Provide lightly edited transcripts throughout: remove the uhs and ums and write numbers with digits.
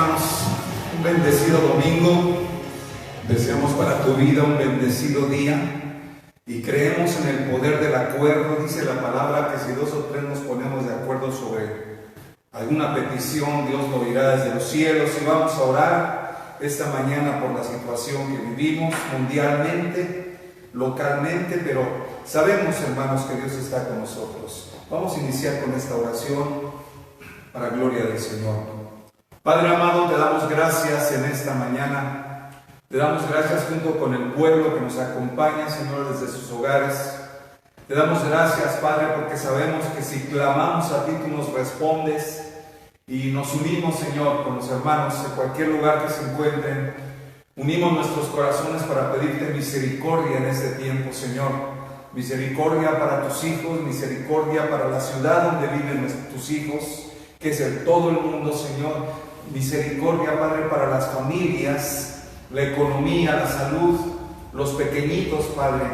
hermanos, un bendecido domingo. Deseamos para tu vida un bendecido día y creemos en el poder del acuerdo. Dice la palabra que si dos o tres nos ponemos de acuerdo sobre alguna petición, Dios lo oirá desde los cielos. Y vamos a orar esta mañana por la situación que vivimos mundialmente, localmente, pero sabemos, hermanos, que Dios está con nosotros. Vamos a iniciar con esta oración para gloria del Señor. Padre amado, te damos gracias en esta mañana. Te damos gracias junto con el pueblo que nos acompaña, Señor, desde sus hogares. Te damos gracias, Padre, porque sabemos que si clamamos a ti, tú nos respondes. Y nos unimos, Señor, con los hermanos en cualquier lugar que se encuentren. Unimos nuestros corazones para pedirte misericordia en este tiempo, Señor. Misericordia para tus hijos, misericordia para la ciudad donde viven tus hijos, que es el todo el mundo, Señor. Misericordia, Padre, para las familias, la economía, la salud, los pequeñitos, Padre.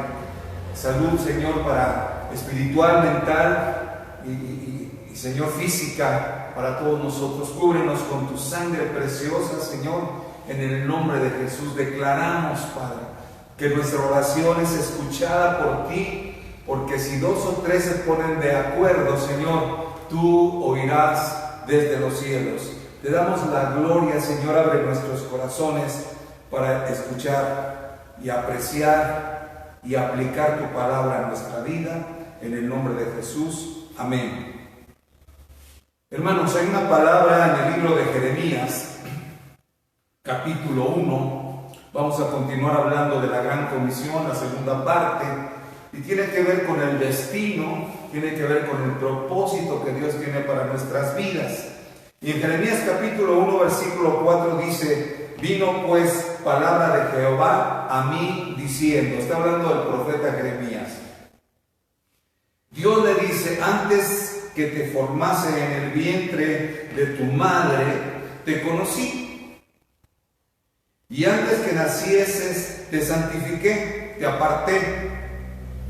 Salud, Señor, para espiritual, mental y Señor, física para todos nosotros. Cúbrenos con tu sangre preciosa, Señor, en el nombre de Jesús. Declaramos, Padre, que nuestra oración es escuchada por ti, porque si dos o tres se ponen de acuerdo, Señor, tú oirás desde los cielos. Te damos la gloria, Señor. Abre nuestros corazones para escuchar y apreciar y aplicar tu palabra a nuestra vida, en el nombre de Jesús. Amén. Hermanos, hay una palabra en el libro de Jeremías, capítulo 1. Vamos a continuar hablando de la gran comisión, la segunda parte, y tiene que ver con el destino, tiene que ver con el propósito que Dios tiene para nuestras vidas. Y en Jeremías capítulo 1, versículo 4 dice: vino pues palabra de Jehová a mí diciendo, está hablando del profeta Jeremías. Dios le dice: antes que te formase en el vientre de tu madre, te conocí. Y antes que nacieses, te santifiqué, te aparté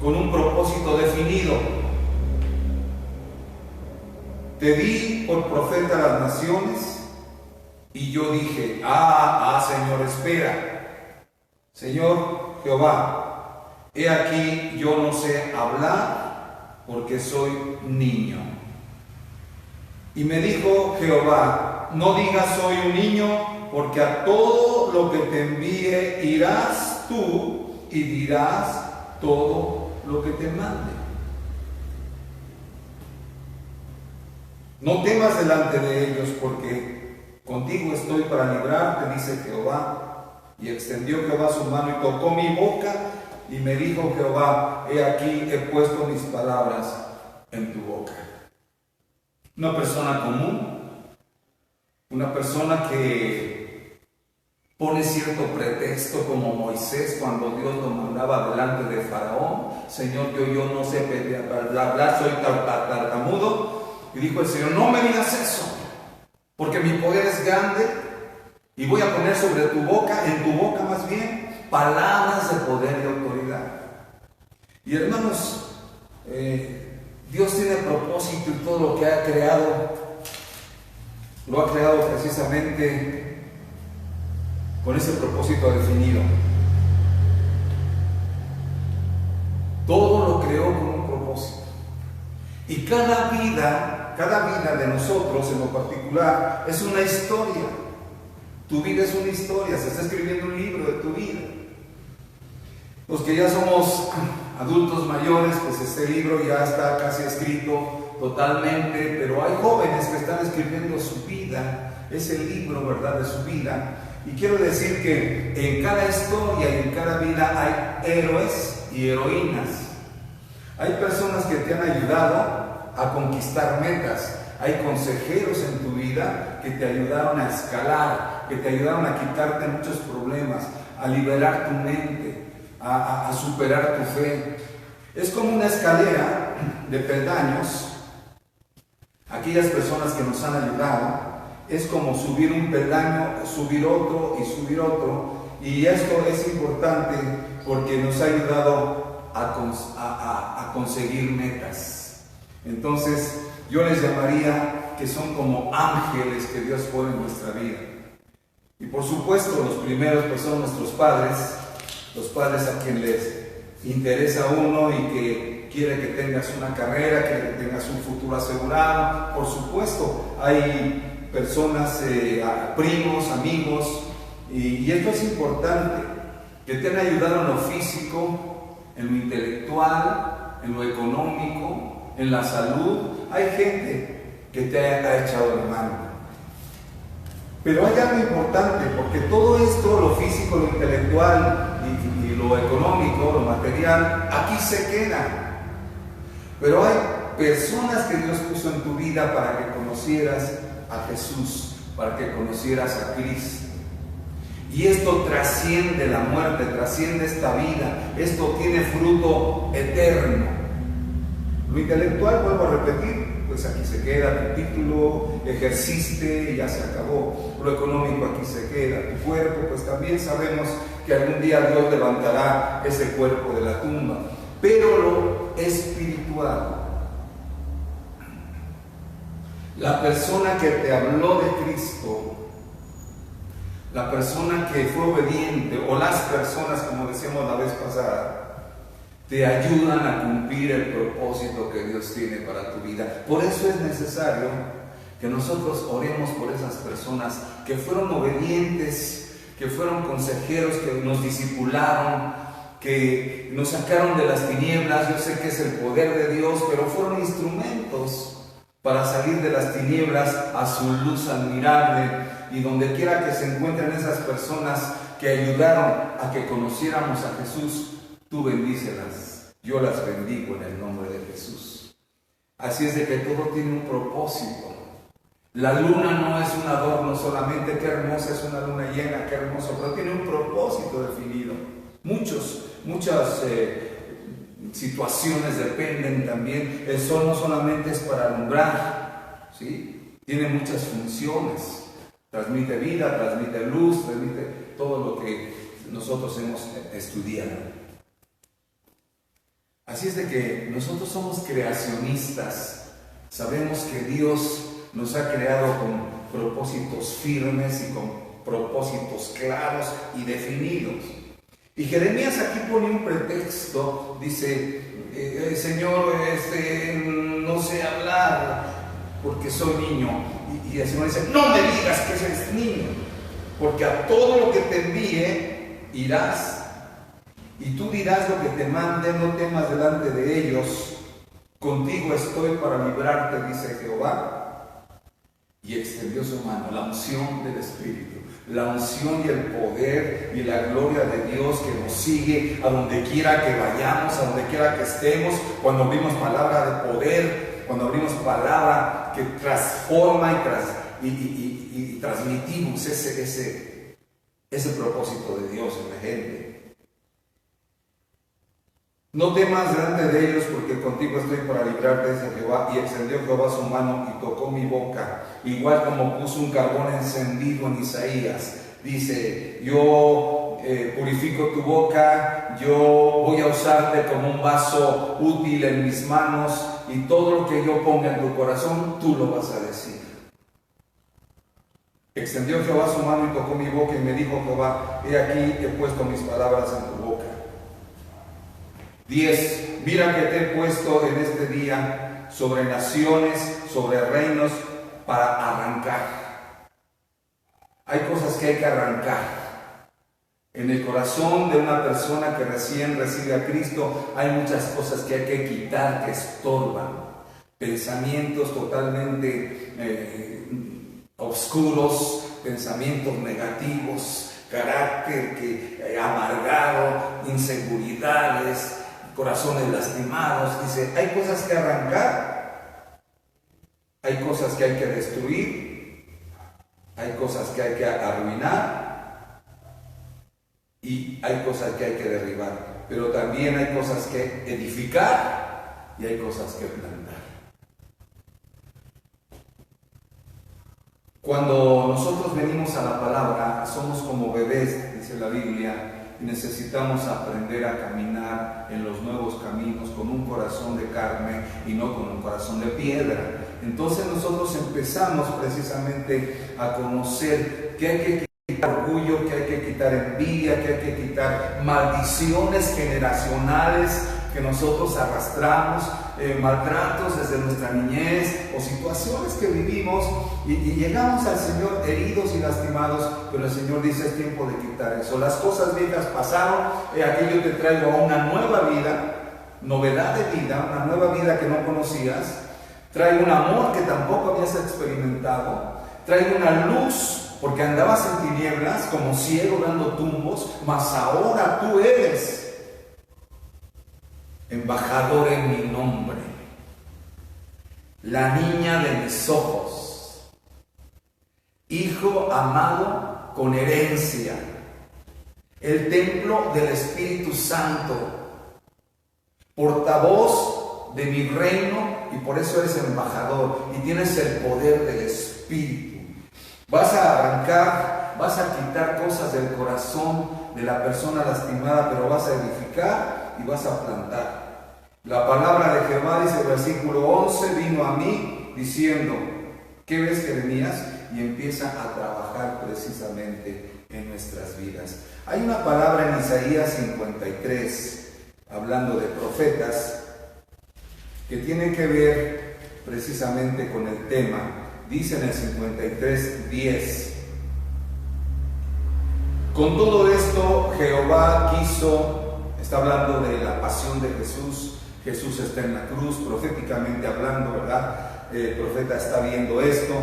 con un propósito definido. Te di por profeta a las naciones, y yo dije: Señor, espera. Señor Jehová, he aquí yo no sé hablar, porque soy niño. Y me dijo Jehová: no digas soy un niño, porque a todo lo que te envíe irás tú y dirás todo lo que te mande. No temas delante de ellos, porque contigo estoy para librarte, dice Jehová. Y extendió Jehová su mano y tocó mi boca, y me dijo Jehová: he aquí he puesto mis palabras en tu boca. Una persona común, una persona que pone cierto pretexto, como Moisés cuando Dios lo mandaba delante de Faraón: Señor, yo no sé hablar, soy tartamudo. Y dijo el Señor: no me digas eso, porque mi poder es grande y voy a poner sobre tu boca, en tu boca más bien, palabras de poder y autoridad. Y hermanos, Dios tiene propósito y todo lo que ha creado, lo ha creado precisamente con ese propósito definido. Todo lo creó con un propósito. Y cada vida de nosotros en lo particular es una historia. Tu vida es una historia, se está escribiendo un libro de tu vida. Los que ya somos adultos mayores, pues este libro ya está casi escrito totalmente, pero hay jóvenes que están escribiendo su vida, es el libro, ¿verdad?, de su vida. Y quiero decir que en cada historia y en cada vida hay héroes y heroínas. Hay personas que te han ayudado a conquistar metas. Hay consejeros en tu vida que te ayudaron a escalar, que te ayudaron a quitarte muchos problemas, a liberar tu mente, a superar tu fe. Es como una escalera de peldaños. Aquellas personas que nos han ayudado, es como subir un peldaño, subir otro y subir otro. Y esto es importante porque nos ha ayudado a conseguir metas. Entonces, yo les llamaría que son como ángeles que Dios pone en nuestra vida. Y por supuesto, los primeros pues son nuestros padres, los padres a quien les interesa a uno y que quiere que tengas una carrera, quiere que tengas un futuro asegurado. Por supuesto, hay personas, primos, amigos, y esto es importante, que te han ayudado en lo físico, en lo intelectual, en lo económico, en la salud. Hay gente que te ha echado la mano. Pero hay algo importante, porque todo esto, lo físico, lo intelectual y lo económico, lo material, aquí se queda. Pero hay personas que Dios puso en tu vida para que conocieras a Jesús, para que conocieras a Cristo. Y esto trasciende la muerte, trasciende esta vida. Esto tiene fruto eterno. Lo intelectual, vuelvo a repetir, pues aquí se queda tu título, ejerciste y ya se acabó. Lo económico aquí se queda. Tu cuerpo, pues también sabemos que algún día Dios levantará ese cuerpo de la tumba. Pero lo espiritual, la persona que te habló de Cristo, la persona que fue obediente, o las personas, como decíamos la vez pasada, te ayudan a cumplir el propósito que Dios tiene para tu vida. Por eso es necesario que nosotros oremos por esas personas que fueron obedientes, que fueron consejeros, que nos discipularon, que nos sacaron de las tinieblas. Yo sé que es el poder de Dios, pero fueron instrumentos para salir de las tinieblas a su luz admirable. Y donde quiera que se encuentren esas personas que ayudaron a que conociéramos a Jesús, tú bendícelas. Yo las bendigo en el nombre de Jesús. Así es de que todo tiene un propósito. La luna no es un adorno solamente, qué hermosa es una luna llena, qué hermoso, pero tiene un propósito definido. Muchas situaciones dependen también. El sol no solamente es para alumbrar, ¿sí? Tiene muchas funciones. Transmite vida, transmite luz, transmite todo lo que nosotros hemos estudiado. Así es de que nosotros somos creacionistas. Sabemos que Dios nos ha creado con propósitos firmes y con propósitos claros y definidos. Y Jeremías aquí pone un pretexto, dice, Señor, no sé hablar porque soy niño. Y el Señor dice, no me digas que eres niño, porque a todo lo que te envíe irás, y tú dirás lo que te mande, no temas delante de ellos, contigo estoy para librarte, dice Jehová. Y extendió su mano, la unción del Espíritu, la unción y el poder y la gloria de Dios que nos sigue a donde quiera que vayamos, a donde quiera que estemos. Cuando abrimos palabra de poder, cuando abrimos palabra que transforma y transmitimos ese propósito de Dios en la gente. No temas delante de ellos, porque contigo estoy para librarte, dice Jehová. Y extendió Jehová su mano y tocó mi boca, igual como puso un carbón encendido en Isaías. Dice, yo purifico tu boca, yo voy a usarte como un vaso útil en mis manos, y todo lo que yo ponga en tu corazón, tú lo vas a decir. Extendió Jehová su mano y tocó mi boca, y me dijo Jehová, he aquí he puesto mis palabras en tu boca. 10. Mira que te he puesto en este día sobre naciones, sobre reinos, para arrancar. Hay cosas que hay que arrancar. En el corazón de una persona que recién recibe a Cristo hay muchas cosas que hay que quitar, que estorban. Pensamientos totalmente oscuros, pensamientos negativos, carácter amargado, inseguridades, corazones lastimados. Dice, hay cosas que arrancar, hay cosas que hay que destruir, hay cosas que hay que arruinar y hay cosas que hay que derribar, pero también hay cosas que edificar y hay cosas que plantar. Cuando nosotros venimos a la palabra, somos como bebés, dice la Biblia, y necesitamos aprender a caminar en los nuevos caminos con un corazón de carne y no con un corazón de piedra. Entonces nosotros empezamos precisamente a conocer que hay que quitar quitar envidia, que hay que quitar maldiciones generacionales que nosotros arrastramos, maltratos desde nuestra niñez o situaciones que vivimos y llegamos al Señor heridos y lastimados, pero el Señor dice: es tiempo de quitar eso. Las cosas viejas pasaron, aquí yo te traigo a una nueva vida, novedad de vida, una nueva vida que no conocías. Traigo un amor que tampoco habías experimentado. Traigo una luz, porque andabas en tinieblas como ciego dando tumbos, mas ahora tú eres embajador en mi nombre, la niña de mis ojos, hijo amado con herencia, el templo del Espíritu Santo, portavoz de mi reino, y por eso eres embajador y tienes el poder del Espíritu. Vas a arrancar, vas a quitar cosas del corazón de la persona lastimada, pero vas a edificar y vas a plantar. La palabra de Jehová, dice el versículo 11, vino a mí diciendo: ¿qué ves, Jeremías? Y empieza a trabajar precisamente en nuestras vidas. Hay una palabra en Isaías 53, hablando de profetas, que tiene que ver precisamente con el tema. Dice en el 53:10: con todo esto Jehová quiso, está hablando de la pasión de Jesús. Jesús está en la cruz, proféticamente hablando, ¿verdad? El profeta está viendo esto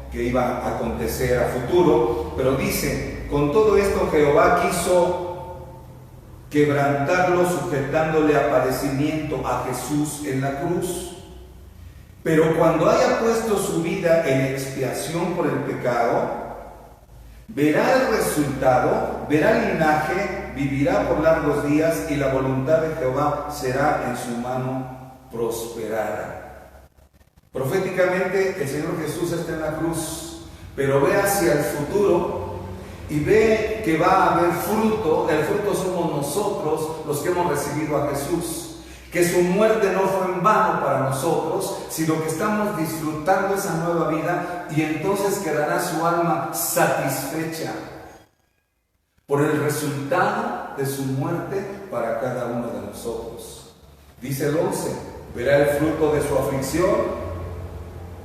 que iba a acontecer a futuro, pero dice: con todo esto Jehová quiso quebrantarlo, sujetándole a padecimiento a Jesús en la cruz. Pero cuando haya puesto su vida en expiación por el pecado, verá el resultado, verá el linaje, vivirá por largos días, y la voluntad de Jehová será en su mano prosperada. Proféticamente el Señor Jesús está en la cruz, pero ve hacia el futuro y ve que va a haber fruto. El fruto somos nosotros, los que hemos recibido a Jesús. Que su muerte no fue en vano para nosotros, sino que estamos disfrutando esa nueva vida, y entonces quedará su alma satisfecha por el resultado de su muerte para cada uno de nosotros. Dice el 11: verá el fruto de su aflicción,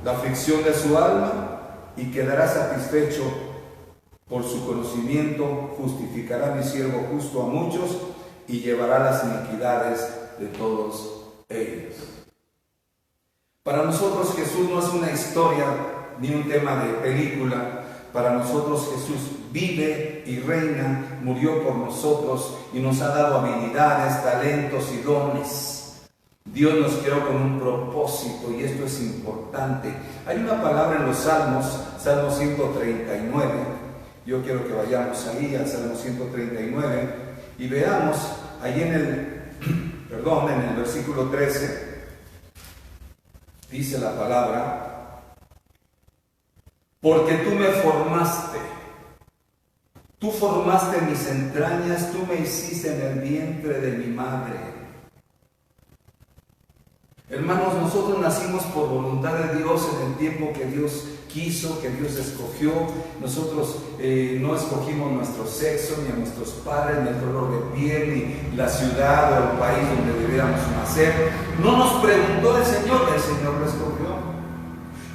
la aflicción de su alma, y quedará satisfecho por su conocimiento. Justificará mi siervo justo a muchos, y llevará las iniquidades de todos ellos. Para nosotros Jesús no es una historia ni un tema de película. Para nosotros Jesús vive y reina, murió por nosotros y nos ha dado habilidades, talentos y dones. Dios nos creó con un propósito, y esto es importante. Hay una palabra en los Salmos, Salmo 139. Yo quiero que vayamos ahí al Salmo 139 y veamos ahí en el versículo 13, dice la palabra: porque tú me formaste, tú formaste mis entrañas, tú me hiciste en el vientre de mi madre. Hermanos, nosotros nacimos por voluntad de Dios en el tiempo que Dios quiso, que Dios escogió. Nosotros no escogimos nuestro sexo, ni a nuestros padres, ni el color de piel, ni la ciudad o el país donde debiéramos nacer. No nos preguntó el Señor lo escogió.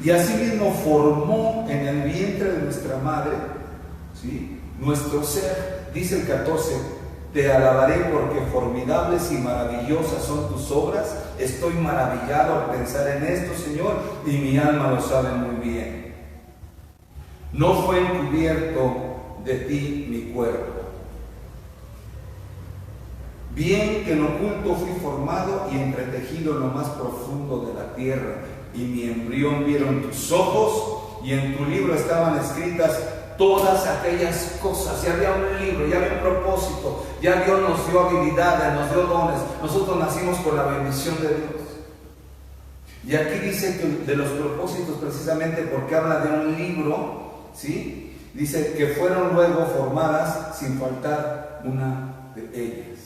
Y asimismo formó en el vientre de nuestra madre, ¿sí?, nuestro ser. Dice el 14: te alabaré porque formidables y maravillosas son tus obras. Estoy maravillado al pensar en esto, Señor, y mi alma lo sabe muy bien. No fue encubierto de ti mi cuerpo. Bien que en oculto fui formado y entretejido en lo más profundo de la tierra. Y mi embrión vieron tus ojos, y en tu libro estaban escritas todas aquellas cosas. Ya había un libro, ya había un propósito, ya Dios nos dio habilidades, nos dio dones. Nosotros nacimos por la bendición de Dios. Y aquí dice que de los propósitos, precisamente porque habla de un libro, ¿sí?, dice que fueron luego formadas sin faltar una de ellas.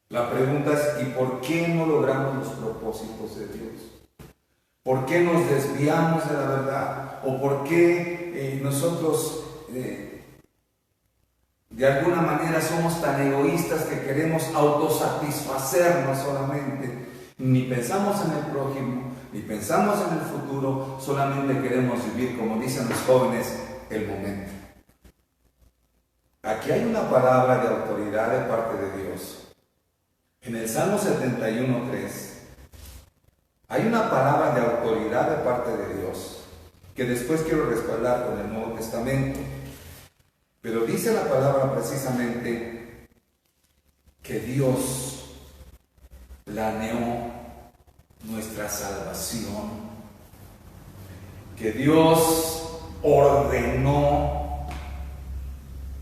La pregunta es: ¿y por qué no logramos los propósitos de Dios? ¿Por qué nos desviamos de la verdad? ¿O por qué nosotros De alguna manera somos tan egoístas que queremos autosatisfacernos solamente. Ni pensamos en el prójimo, ni pensamos en el futuro, solamente queremos vivir, como dicen los jóvenes, el momento. Aquí hay una palabra de autoridad de parte de Dios. En el Salmo 71:3 hay una palabra de autoridad de parte de Dios, que después quiero respaldar con el Nuevo Testamento. Pero dice la palabra precisamente que Dios planeó nuestra salvación, que Dios ordenó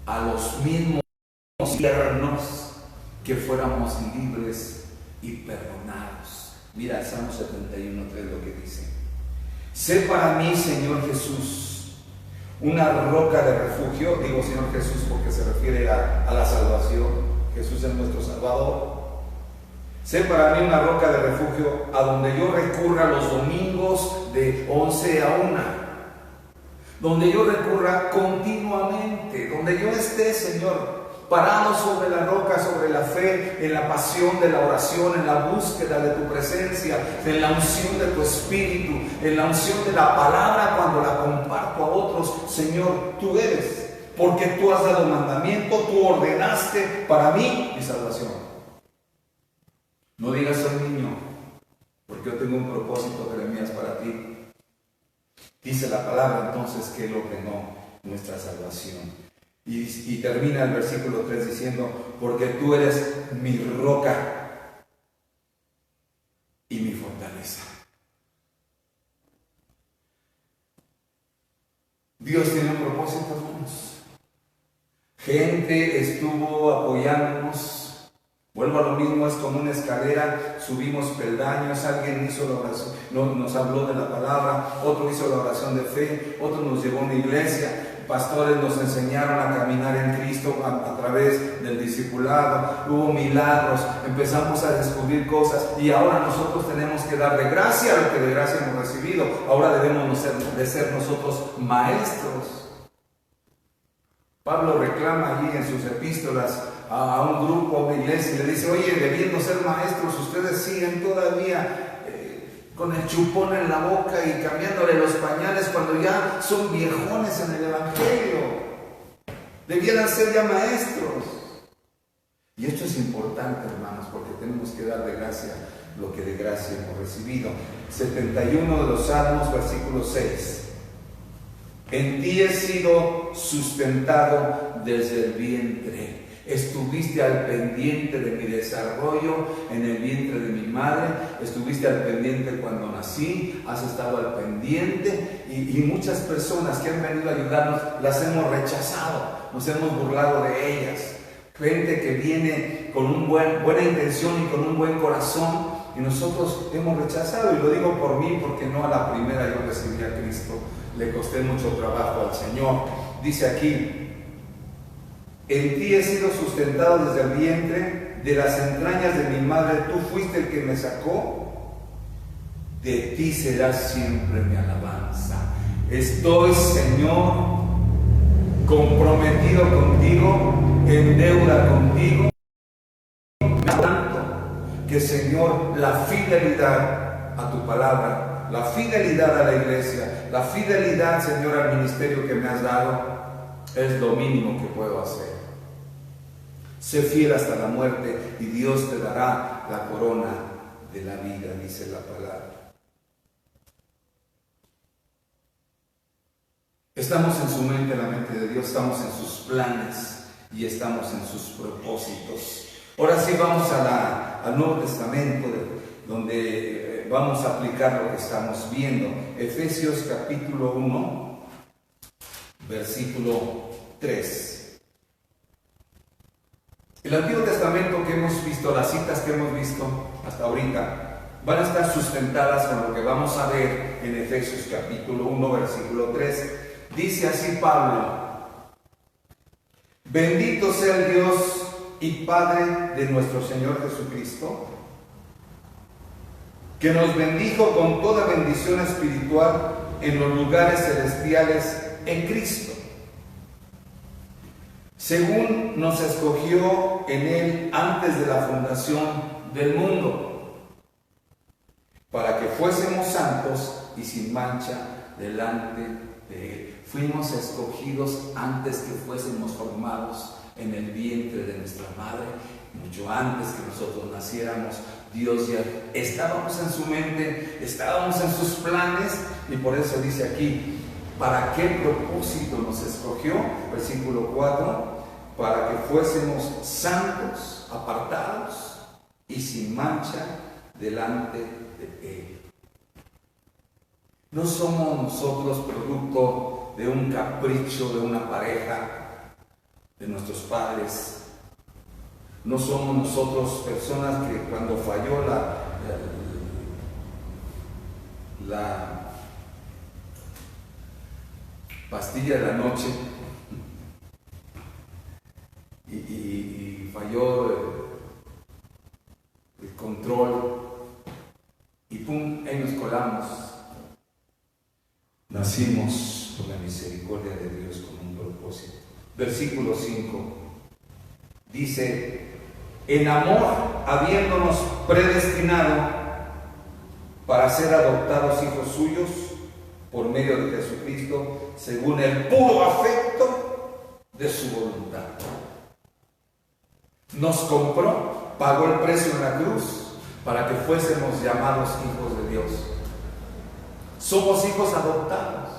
a los mismos infiernos que fuéramos libres y perdonados. Mira el Salmo 71:3 lo que dice: sé para mí, Señor Jesús, una roca de refugio. Digo Señor Jesús porque se refiere a la salvación. Jesús es nuestro Salvador. Sé para mí una roca de refugio a donde yo recurra los domingos de 11 a 1. Donde yo recurra continuamente. Donde yo esté, Señor, parado sobre la roca, sobre la fe, en la pasión de la oración, en la búsqueda de tu presencia, en la unción de tu Espíritu, en la unción de la palabra cuando la comparto a otros. Señor, tú eres, porque tú has dado mandamiento, tú ordenaste para mí mi salvación. No digas soy niño, porque yo tengo un propósito, Jeremías, para ti. Dice la palabra entonces que Él ordenó nuestra salvación. Y termina el versículo 3 diciendo: porque tú eres mi roca y mi fortaleza. Dios tiene un propósito, hermanos. Gente estuvo apoyándonos. Vuelvo a lo mismo, es como una escalera, subimos peldaños, alguien hizo la oración, nos habló de la palabra, otro hizo la oración de fe, otro nos llevó a una iglesia. Pastores nos enseñaron a caminar en Cristo a través del discipulado. Hubo milagros, empezamos a descubrir cosas y ahora nosotros tenemos que dar de gracia lo que de gracia hemos recibido. Ahora debemos de ser nosotros maestros. Pablo reclama allí en sus epístolas a un grupo, a una iglesia, y le dice: oye, debiendo ser maestros, ustedes siguen todavía con el chupón en la boca y cambiándole los pañales cuando ya son viejones en el Evangelio. Debieran ser ya maestros. Y esto es importante, hermanos, porque tenemos que dar de gracia lo que de gracia hemos recibido. 71 de los Salmos, versículo 6. En ti he sido sustentado desde el vientre. Estuviste al pendiente de mi desarrollo en el vientre de mi madre. Estuviste al pendiente cuando nací. Has estado al pendiente. Y muchas personas que han venido a ayudarnos las hemos rechazado. Nos hemos burlado de ellas. Gente que viene con buena intención y con un buen corazón. Y nosotros hemos rechazado. Y lo digo por mí, porque no a la primera yo recibí a Cristo. Le costé mucho trabajo al Señor. Dice aquí: en ti he sido sustentado desde el vientre, de las entrañas de mi madre, tú fuiste el que me sacó. De ti será siempre mi alabanza. Estoy, Señor, comprometido contigo, en deuda contigo. Tanto que, Señor, la fidelidad a tu palabra, la fidelidad a la iglesia, la fidelidad, Señor, al ministerio que me has dado, es lo mínimo que puedo hacer. Sé fiel hasta la muerte y Dios te dará la corona de la vida, dice la palabra. Estamos en su mente, la mente de Dios, estamos en sus planes y estamos en sus propósitos. Ahora sí vamos al Nuevo Testamento, donde vamos a aplicar lo que estamos viendo. Efesios capítulo 1, versículo 3. El Antiguo Testamento que hemos visto, las citas que hemos visto hasta ahorita, van a estar sustentadas con lo que vamos a ver en Efesios capítulo 1, versículo 3. Dice así Pablo: bendito sea el Dios y Padre de nuestro Señor Jesucristo, que nos bendijo con toda bendición espiritual en los lugares celestiales en Cristo, según nos escogió en Él antes de la fundación del mundo, para que fuésemos santos y sin mancha delante de Él. Fuimos escogidos antes que fuésemos formados en el vientre de nuestra madre, mucho antes que nosotros naciéramos. Dios ya estábamos en su mente, estábamos en sus planes, y por eso dice aquí, ¿para qué propósito nos escogió? Versículo 4, para que fuésemos santos, apartados y sin mancha delante de Él. No somos nosotros producto de un capricho de una pareja, de nuestros padres. No somos nosotros personas que cuando falló la pastilla de la noche y falló el control y pum, ahí nos colamos. Nacimos por la misericordia de Dios con un propósito. Versículo 5 dice: en amor, habiéndonos predestinado para ser adoptados hijos suyos por medio de Jesucristo, según el puro afecto de su voluntad. Nos compró, pagó el precio en la cruz para que fuésemos llamados hijos de Dios. Somos hijos adoptados.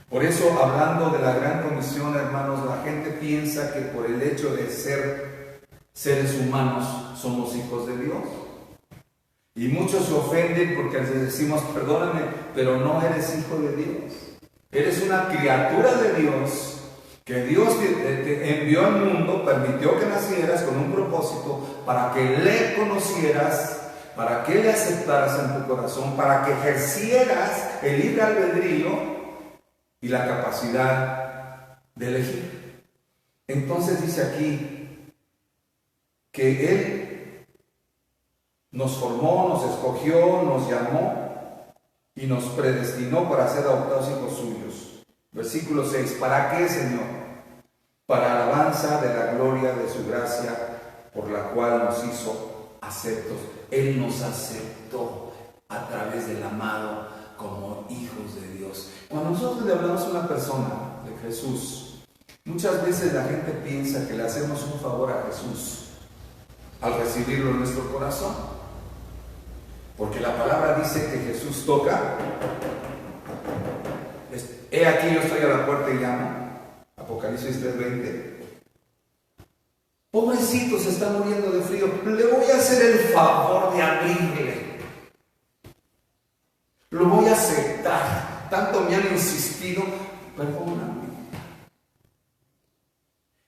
Por eso, hablando de la gran comisión, hermanos, la gente piensa que por el hecho de ser seres humanos somos hijos de Dios. Y muchos se ofenden porque les decimos, perdóname, pero no eres hijo de Dios. Eres una criatura de Dios, que Dios te envió al mundo, permitió que nacieras con un propósito para que le conocieras, para que le aceptaras en tu corazón, para que ejercieras el libre albedrío y la capacidad de elegir. Entonces dice aquí que Él nos formó, nos escogió, nos llamó y nos predestinó para ser adoptados hijos suyos. Versículo 6, ¿para qué, Señor? Para alabanza de la gloria de su gracia, por la cual nos hizo aceptos. Él nos aceptó a través del amado como hijos de Dios. Cuando nosotros le hablamos a una persona de Jesús, muchas veces la gente piensa que le hacemos un favor a Jesús al recibirlo en nuestro corazón, porque la palabra dice que Jesús toca. He aquí, yo estoy a la puerta y llamo. Apocalipsis 3:20. Pobrecito, se está muriendo de frío, le voy a hacer el favor de abrirle. Lo voy a aceptar. Tanto me han insistido, perdóname.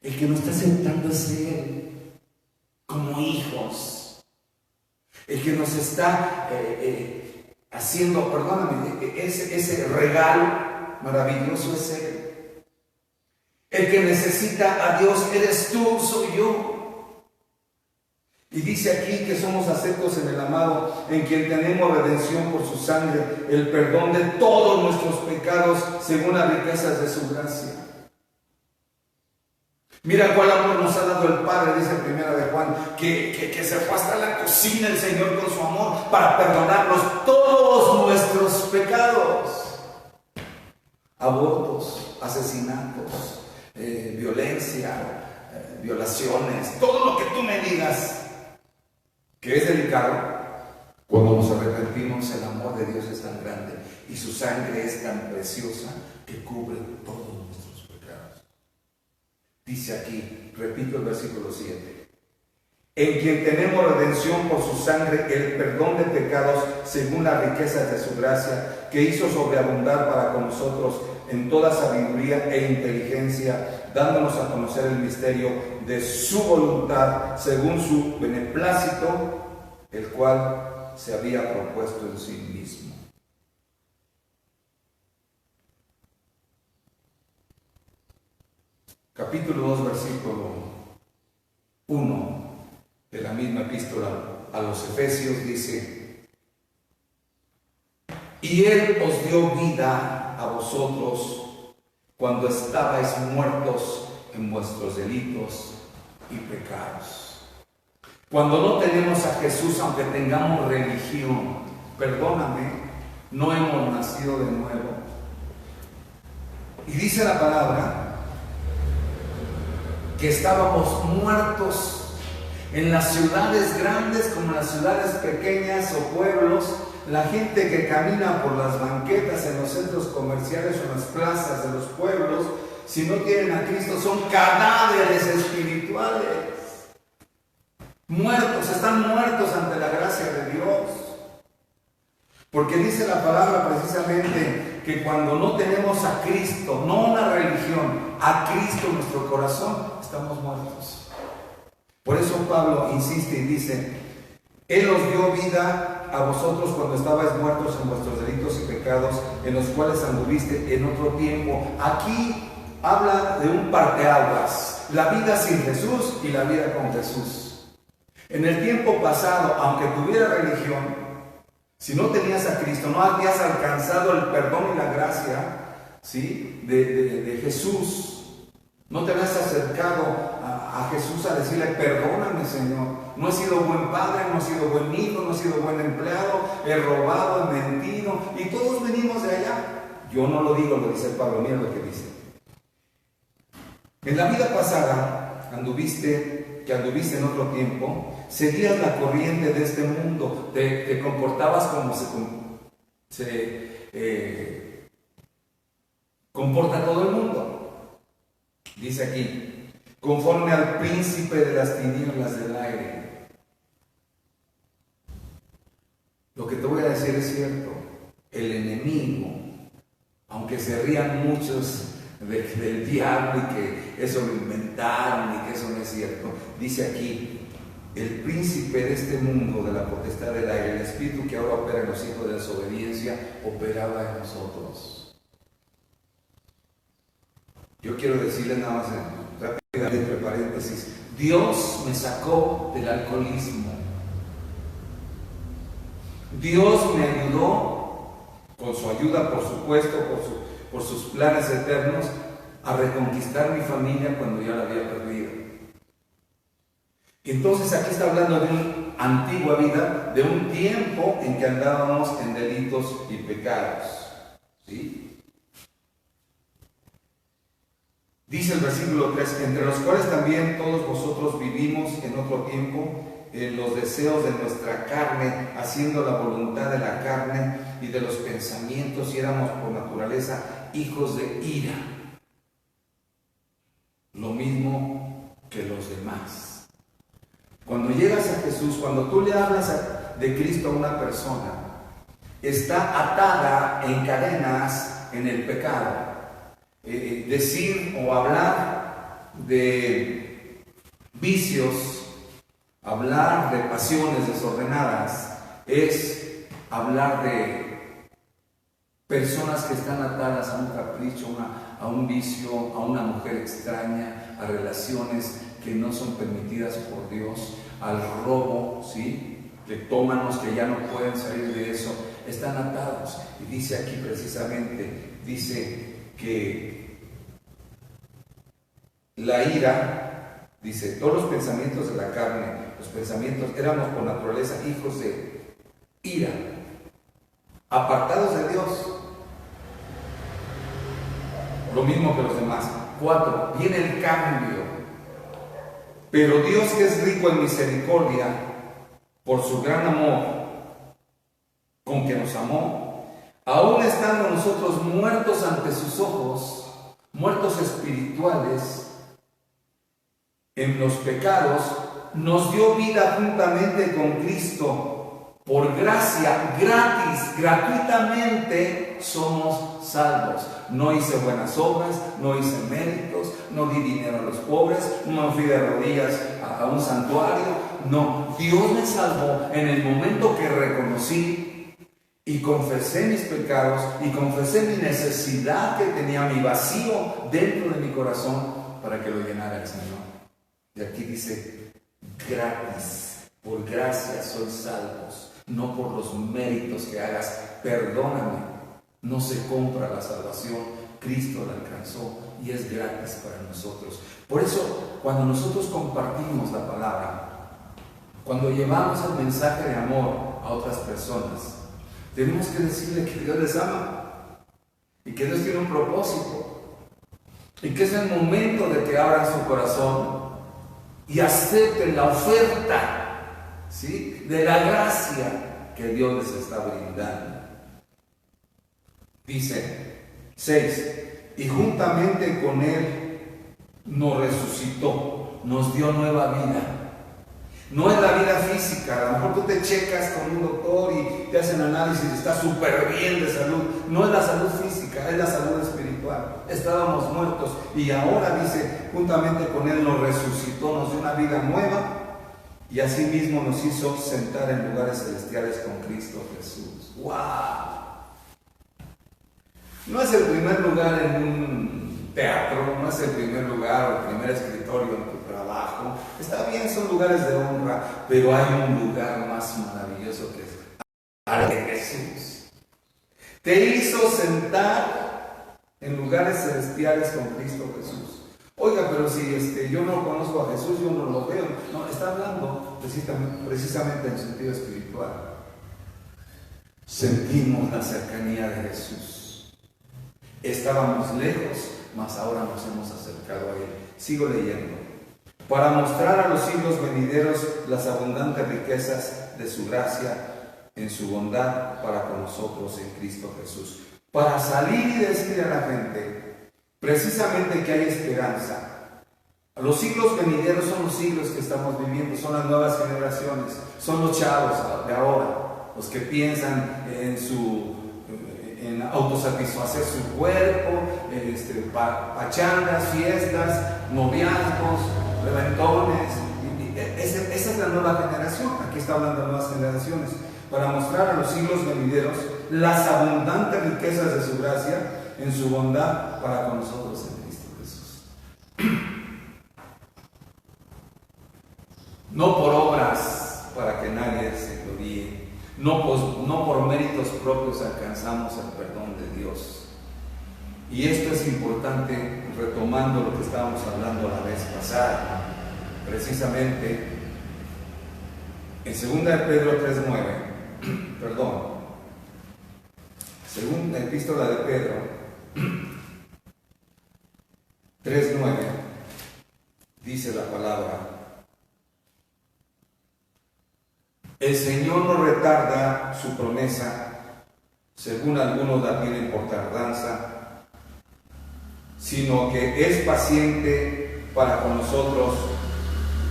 El que nos está aceptando es Él, como hijos. El que nos está haciendo, perdóname, ese regalo maravilloso es Él. El que necesita a Dios eres tú, soy yo. Y dice aquí que somos aceptos en el amado, en quien tenemos redención por su sangre, el perdón de todos nuestros pecados según las riquezas de su gracia. Mira cuál amor nos ha dado el Padre, dice en primera de Juan, que se fue hasta la cocina el Señor con su amor para perdonarnos todos nuestros pecados. Abortos, asesinatos, violencia, violaciones, todo lo que tú me digas que es delicado. Cuando nos arrepentimos, el amor de Dios es tan grande y su sangre es tan preciosa que cubre todos nuestros pecados. Dice aquí, repito el versículo 7, en quien tenemos redención por su sangre, el perdón de pecados según las riquezas de su gracia, que hizo sobreabundar para con nosotros en toda sabiduría e inteligencia, dándonos a conocer el misterio de su voluntad, según su beneplácito, el cual se había propuesto en sí mismo. Capítulo 2, versículo 1 de la misma epístola a los Efesios dice: y Él os dio vida a vosotros cuando estabais muertos en vuestros delitos y pecados. Cuando no tenemos a Jesús, aunque tengamos religión, perdóname, no hemos nacido de nuevo. Y dice la palabra que estábamos muertos en las ciudades grandes como en las ciudades pequeñas o pueblos. La gente que camina por las banquetas en los centros comerciales o en las plazas de los pueblos, si no tienen a Cristo, son cadáveres espirituales. Muertos, están muertos ante la gracia de Dios. Porque dice la palabra precisamente que cuando no tenemos a Cristo, no una religión, a Cristo en nuestro corazón, estamos muertos. Por eso Pablo insiste y dice: Él os dio vida a vosotros cuando estabais muertos en vuestros delitos y pecados, en los cuales anduviste en otro tiempo. Aquí habla de un parteaguas, la vida sin Jesús y la vida con Jesús. En el tiempo pasado, aunque tuviera religión, si no tenías a Cristo, no habías alcanzado el perdón y la gracia, ¿sí?, de Jesús. No te habías acercado a Jesús a decirle: perdóname, Señor, no he sido buen padre, no he sido buen hijo, no he sido buen empleado, he robado, he mentido, y todos venimos de allá. Yo no lo digo, lo dice Pablo, mira lo que dice. En la vida pasada anduviste en otro tiempo, seguías la corriente de este mundo, te comportabas como se comporta todo el mundo. Dice aquí: conforme al príncipe de las tinieblas del aire. Lo que te voy a decir es cierto. El enemigo, aunque se rían muchos del diablo y que eso lo inventaron y que eso no es cierto, dice aquí: el príncipe de este mundo, de la potestad del aire, el espíritu que ahora opera en los hijos de desobediencia, operaba en nosotros. Yo quiero decirle nada más rápidamente, entre paréntesis: Dios me sacó del alcoholismo. Dios me ayudó, con su ayuda, por supuesto, por sus planes eternos, a reconquistar mi familia cuando ya la había perdido. Entonces aquí está hablando de una antigua vida, de un tiempo en que andábamos en delitos y pecados, ¿sí? Dice el versículo 3: entre los cuales también todos vosotros vivimos en otro tiempo, en los deseos de nuestra carne, haciendo la voluntad de la carne y de los pensamientos, y éramos por naturaleza hijos de ira, lo mismo que los demás. Cuando llegas a Jesús, cuando tú le hablas de Cristo a una persona, está atada en cadenas en el pecado. Decir o hablar de vicios, hablar de pasiones desordenadas, es hablar de personas que están atadas a un capricho, a un vicio, a una mujer extraña, a relaciones que no son permitidas por Dios, al robo, ¿sí?, cleptómanos que ya no pueden salir de eso, están atados. Y dice aquí precisamente, dice que la ira, dice, todos los pensamientos de la carne, los pensamientos, éramos por naturaleza hijos de ira, apartados de Dios, lo mismo que los demás. 4, viene el cambio. Pero Dios, que es rico en misericordia, por su gran amor con que nos amó, aún estando nosotros muertos ante sus ojos, muertos espirituales, en los pecados, nos dio vida juntamente con Cristo. Por gracia, gratis, gratuitamente somos salvos. No hice buenas obras, no hice méritos, no di dinero a los pobres, no fui de rodillas a un santuario. No, Dios me salvó en el momento que reconocí y confesé mis pecados y confesé mi necesidad que tenía, mi vacío dentro de mi corazón, para que lo llenara el Señor. Y aquí dice: gratis, por gracia sois salvos, no por los méritos que hagas. Perdóname, no se compra la salvación, Cristo la alcanzó y es gratis para nosotros. Por eso, cuando nosotros compartimos la palabra, cuando llevamos el mensaje de amor a otras personas, tenemos que decirle que Dios les ama y que Dios tiene un propósito y que es el momento de que abran su corazón y acepten la oferta, ¿sí?, de la gracia que Dios les está brindando. Dice 6, y juntamente con Él nos resucitó, nos dio nueva vida. No es la vida física, a lo mejor tú te checas con un doctor y te hacen análisis y estás súper bien de salud. No es la salud física, es la salud espiritual. Estábamos muertos y ahora, dice, juntamente con Él nos resucitó, nos dio una vida nueva y asimismo nos hizo sentar en lugares celestiales con Cristo Jesús. ¡Wow! No es el primer lugar en un teatro, no es el primer lugar o el primer escritorio en tu trabajo. Está bien, son lugares de honra, pero hay un lugar más maravilloso que es el de Jesús. Te hizo sentar en lugares celestiales con Cristo Jesús. Oiga, pero si yo no conozco a Jesús, yo no lo veo. No, está hablando precisamente en sentido espiritual. Sentimos la cercanía de Jesús. Estábamos lejos, mas ahora nos hemos acercado a Él. Sigo leyendo. Para mostrar a los siglos venideros las abundantes riquezas de su gracia en su bondad para con nosotros en Cristo Jesús. Para salir y decirle a la gente precisamente que hay esperanza. Los siglos venideros son los siglos que estamos viviendo, son las nuevas generaciones, son los chavos de ahora, los que piensan en autosatisfacer su cuerpo, pachangas, fiestas, noviazgos, reventones. Esa es la nueva generación. Aquí está hablando de nuevas generaciones. Para mostrar a los siglos venideros las abundantes riquezas de su gracia en su bondad para con nosotros en Cristo Jesús. No por obras para que nadie se gloríe. No por méritos propios alcanzamos el perdón de Dios. Y esto es importante, retomando lo que estábamos hablando la vez pasada. Precisamente en 2 de Pedro 3:9, segunda epístola de Pedro 3:9, dice la palabra: el Señor no retarda su promesa, según algunos la tienen por tardanza, sino que es paciente para con nosotros,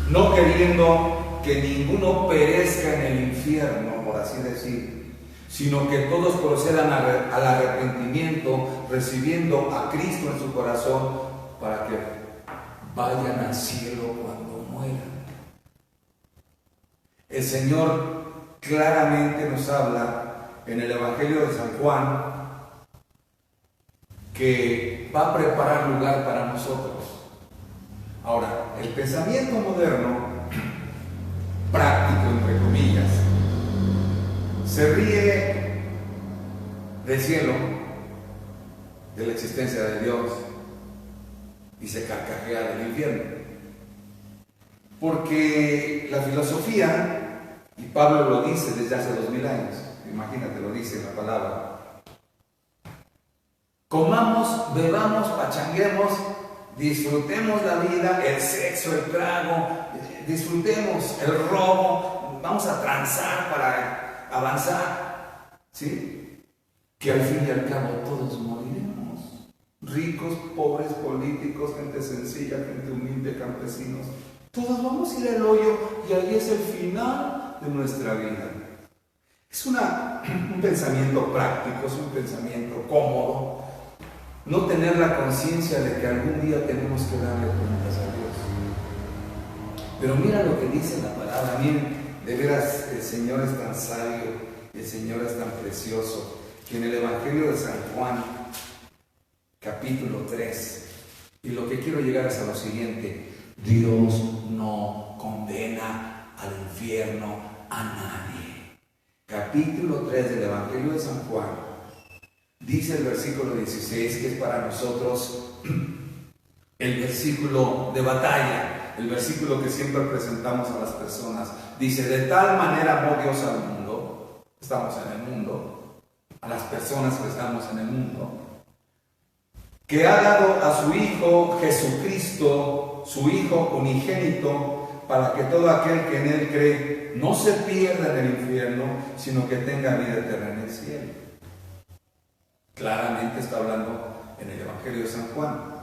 no queriendo que ninguno perezca en el infierno, por así decir, sino que todos procedan al arrepentimiento, recibiendo a Cristo en su corazón, para que vayan al cielo cuando mueran. El Señor claramente nos habla en el Evangelio de San Juan que va a preparar lugar para nosotros. Ahora, el pensamiento moderno, práctico entre comillas, se ríe del cielo, de la existencia de Dios, y se carcajea del infierno. Porque la filosofía, y Pablo lo dice desde hace 2000 años, imagínate, lo dice en la palabra: comamos, bebamos, pachanguemos, disfrutemos la vida, el sexo, el trago, disfrutemos el robo, vamos a transar para avanzar, ¿sí? Que al fin y al cabo todos moriremos, ricos, pobres, políticos, gente sencilla, gente humilde, campesinos. Todos vamos a ir al hoyo y ahí es el final de nuestra vida. Es un pensamiento práctico, es un pensamiento cómodo. No tener la conciencia de que algún día tenemos que darle cuentas a Dios. Pero mira lo que dice la palabra. Miren, de veras el Señor es tan sabio, el Señor es tan precioso, que en el Evangelio de San Juan, capítulo 3, y lo que quiero llegar es a lo siguiente: Dios no condena al infierno a nadie. Capítulo 3 del Evangelio de San Juan, dice el versículo 16, que es para nosotros el versículo de batalla, el versículo que siempre presentamos a las personas. Dice, de tal manera amó Dios al mundo, estamos en el mundo, a las personas que estamos en el mundo, que ha dado a su Hijo Jesucristo, su Hijo unigénito, para que todo aquel que en Él cree no se pierda en el infierno, sino que tenga vida eterna en el cielo. Claramente está hablando en el Evangelio de San Juan.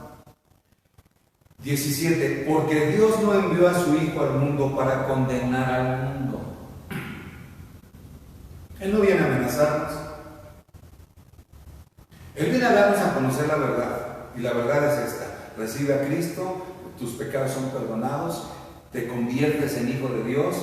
17. Porque Dios no envió a su Hijo al mundo para condenar al mundo. Él no viene a amenazarnos. Él viene a darnos a conocer la verdad. Y la verdad es esta: recibe a Cristo, tus pecados son perdonados, te conviertes en hijo de Dios,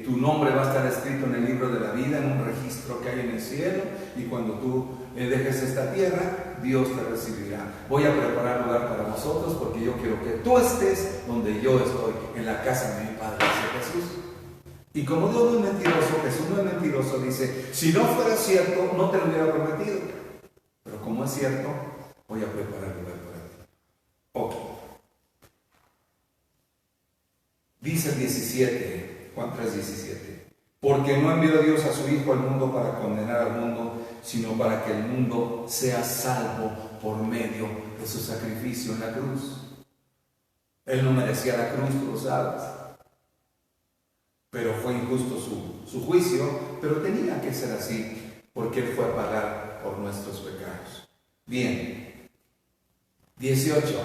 tu nombre va a estar escrito en el libro de la vida, en un registro que hay en el cielo, y cuando tú dejes esta tierra, Dios te recibirá. Voy a preparar lugar para vosotros, porque yo quiero que tú estés donde yo estoy, en la casa de mi Padre, dice Jesús. Y como Dios no es mentiroso, Jesús no es mentiroso, dice, si no fuera cierto, no te lo hubiera prometido. Pero como es cierto, voy a preparar lugar para ti. Ok. Dice el 17, Juan 3:17. Porque no envió Dios a su Hijo al mundo para condenar al mundo, sino para que el mundo sea salvo por medio de su sacrificio en la cruz. Él no merecía la cruz, tú lo sabes. Pero fue injusto su juicio, pero tenía que ser así, porque Él fue a pagar por nuestros pecados. Bien. 18.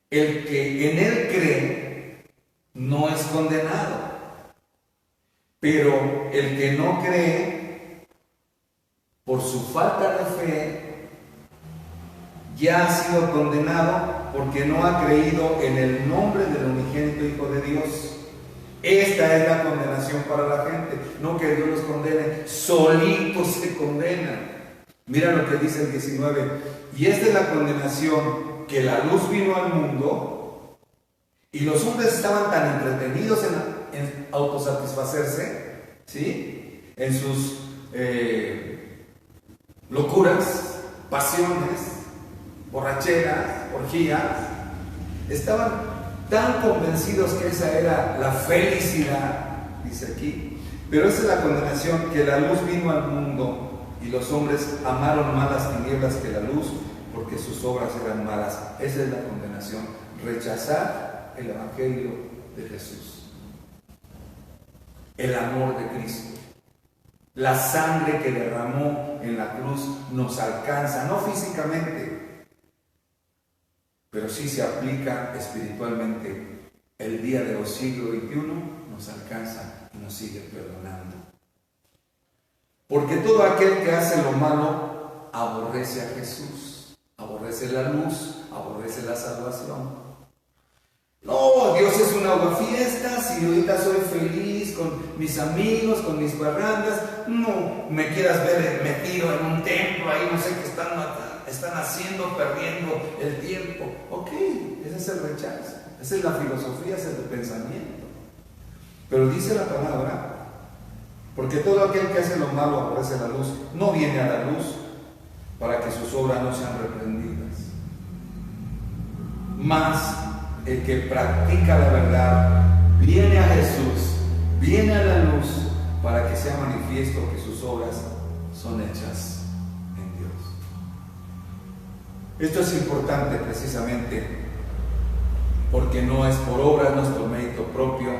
El que en Él cree no es condenado, pero el que no cree, por su falta de fe, ya ha sido condenado porque no ha creído en el nombre del unigénito Hijo de Dios. Esta es la condenación para la gente, no que Dios los condene, solitos se condenan. Mira lo que dice el 19, y esta es la condenación, que la luz vino al mundo y los hombres estaban tan entretenidos en autosatisfacerse, ¿sí?, en sus locuras, pasiones, borracheras, orgías, estaban tan convencidos que esa era la felicidad, dice aquí. Pero esa es la condenación, que la luz vino al mundo y los hombres amaron más las tinieblas que la luz, porque sus obras eran malas. Esa es la condenación, rechazar el Evangelio de Jesús, el amor de Cristo. La sangre que derramó en la cruz nos alcanza, no físicamente, pero sí se aplica espiritualmente. El día de los siglos XXI nos alcanza y nos sigue perdonando. Porque todo aquel que hace lo malo aborrece a Jesús, aborrece la luz, aborrece la salvación. No, Dios es un aguafiestas y ahorita soy feliz con mis amigos, con mis parrandas. No me quieras ver metido en un templo, ahí no sé qué están haciendo, perdiendo el tiempo. Ok, ese es el rechazo, esa es la filosofía, ese es el pensamiento. Pero dice la palabra, porque todo aquel que hace lo malo aborrece la luz, no viene a la luz para que sus obras no sean reprendidas. Mas el que practica la verdad viene a Jesús, viene a la luz para que sea manifiesto que sus obras son hechas en Dios. Esto es importante precisamente porque no es por obras, no es por mérito propio.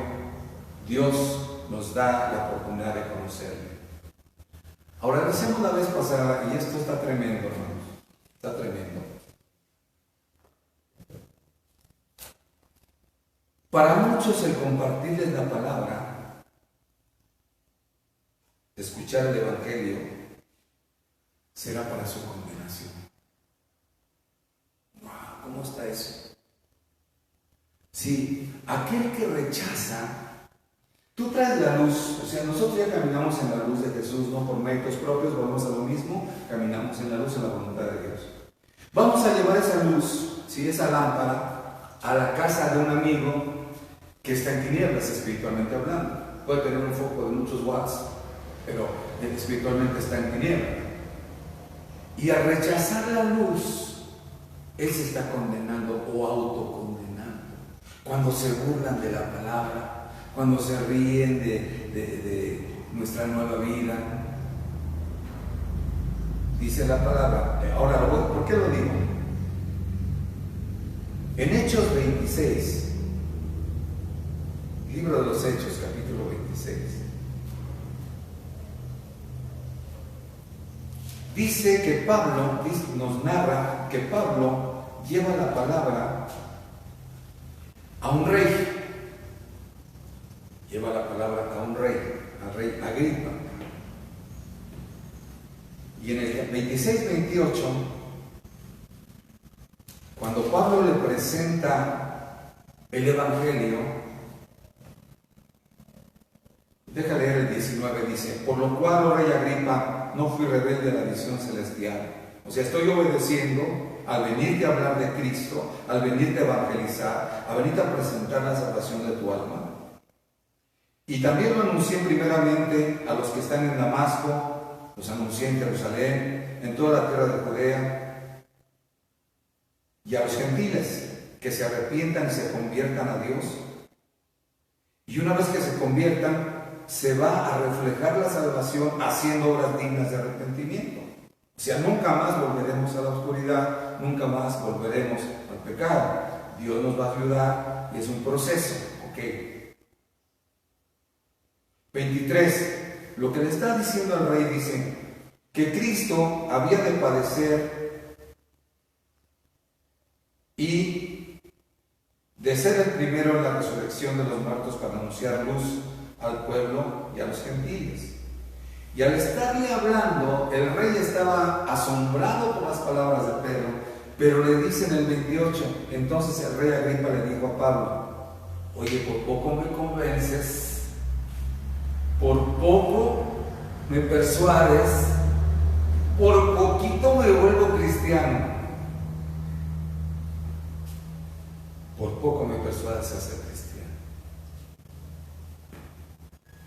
Dios nos da la oportunidad de conocerle. Ahora, decíamos la vez pasada, y esto está tremendo, hermanos, está tremendo. Para muchos el compartirles la palabra, escuchar el Evangelio, será para su condenación. ¡Wow! ¿Cómo está eso? Si aquel que rechaza, tú traes la luz, o sea, nosotros ya caminamos en la luz de Jesús, no por méritos propios, volvemos a lo mismo, caminamos en la luz, en la voluntad de Dios. Vamos a llevar esa luz, ¿sí?, esa lámpara, a la casa de un amigo que está en tinieblas, espiritualmente hablando. Puede tener un foco de muchos watts, pero espiritualmente está en tinieblas. Y al rechazar la luz, Él se está condenando o autocondenando. Cuando se burlan de la palabra, cuando se ríen de nuestra nueva vida. Dice la palabra, ahora, ¿por qué lo digo? En Hechos 26, libro de los Hechos, capítulo 26, dice que Pablo, nos narra que Pablo lleva la palabra a un rey. Lleva la palabra a un rey, al rey Agripa. Y en el 26-28, cuando Pablo le presenta el Evangelio, deja leer el 19, dice: por lo cual, oh rey Agripa, no fui rebelde a la visión celestial. O sea, estoy obedeciendo al venirte a hablar de Cristo, al venirte a evangelizar, a venirte a presentar la salvación de tu alma. Y también lo anuncié primeramente a los que están en Damasco, los anuncié en Jerusalén, en toda la tierra de Judea, y a los gentiles que se arrepientan y se conviertan a Dios. Y una vez que se conviertan, se va a reflejar la salvación haciendo obras dignas de arrepentimiento. O sea, nunca más volveremos a la oscuridad, nunca más volveremos al pecado. Dios nos va a ayudar y es un proceso. Ok. 23. Lo que le está diciendo al rey, dice que Cristo había de padecer y de ser el primero en la resurrección de los muertos para anunciar luz al pueblo y a los gentiles. Y al estarle hablando, el rey estaba asombrado por las palabras de Pedro, pero le dice en el 28, entonces el rey Agripa le dijo a Pablo: oye, por poco me convences, por poco me persuades, por poquito me vuelvo cristiano, por poco me persuades a ser cristiano.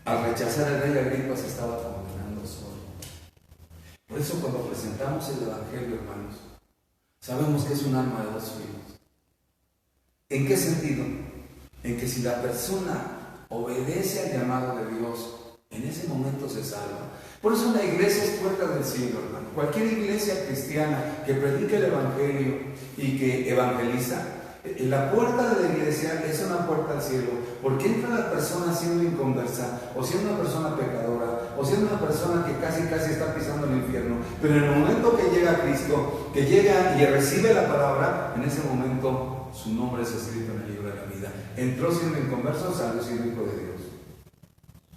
Al rechazar el rey Agripa se estaba condenando solo. Por eso cuando presentamos el Evangelio, hermanos, sabemos que es un arma de dos filos. ¿En qué sentido? En que si la persona obedece al llamado de Dios, en ese momento se salva. Por eso la iglesia es puerta del cielo, hermano. Cualquier iglesia cristiana que predique el Evangelio y que evangeliza, la puerta de la iglesia es una puerta al cielo, porque entra la persona siendo inconversa, o siendo una persona pecadora, o siendo una persona que casi está pisando el infierno, pero en el momento que llega Cristo, que llega y recibe la palabra, en ese momento su nombre es escrito en el libro de la vida. Entró siendo inconverso, salió siendo hijo de Dios.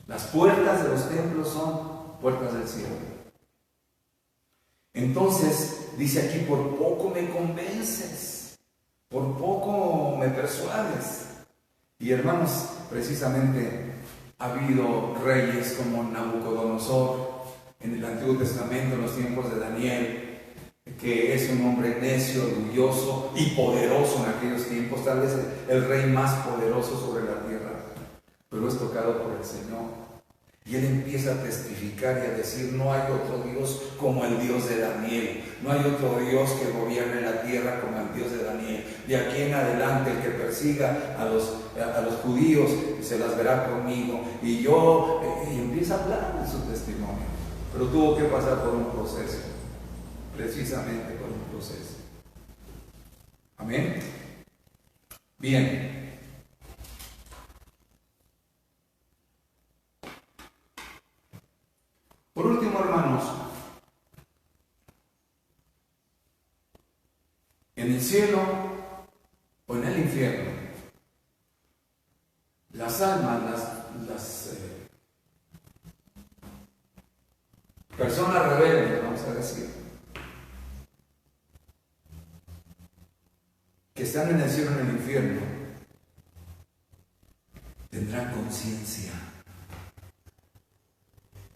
Las puertas de los templos son puertas del cielo. Entonces, dice aquí: por poco me convences, por poco me persuades. Y hermanos, precisamente ha habido reyes como Nabucodonosor en el Antiguo Testamento, en los tiempos de Daniel, que es un hombre necio, orgulloso y poderoso en aquellos tiempos, tal vez el rey más poderoso sobre la tierra, pero es tocado por el Señor. Y él empieza a testificar y a decir: no hay otro Dios como el Dios de Daniel, no hay otro Dios que gobierne la tierra como el Dios de Daniel. De aquí en adelante el que persiga a los judíos se las verá conmigo. Y empieza a hablar de su testimonio, pero tuvo que pasar por un proceso, precisamente por un proceso. Amén. Bien. Por último, hermanos, en el cielo o en el infierno, las almas, las personas rebeldes, vamos a decir, que están en el cielo o en el infierno, tendrán conciencia.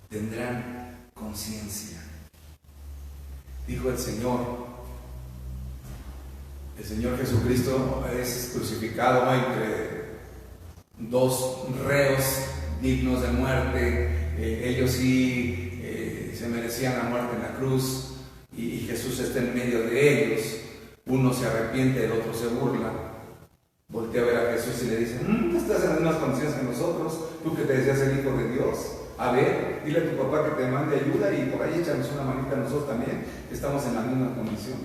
Tendrán conciencia. Dijo el Señor Jesucristo es crucificado entre dos reos dignos de muerte. Ellos sí se merecían la muerte en la cruz, y Jesús está en medio de ellos, Uno se arrepiente, el otro se burla. Voltea a ver a Jesús y le dice: tú estás en las mismas condiciones que nosotros, tú que te decías el Hijo de Dios. A ver, dile a tu papá que te mande ayuda y por ahí échanos una manita a nosotros también, que estamos en la misma condición.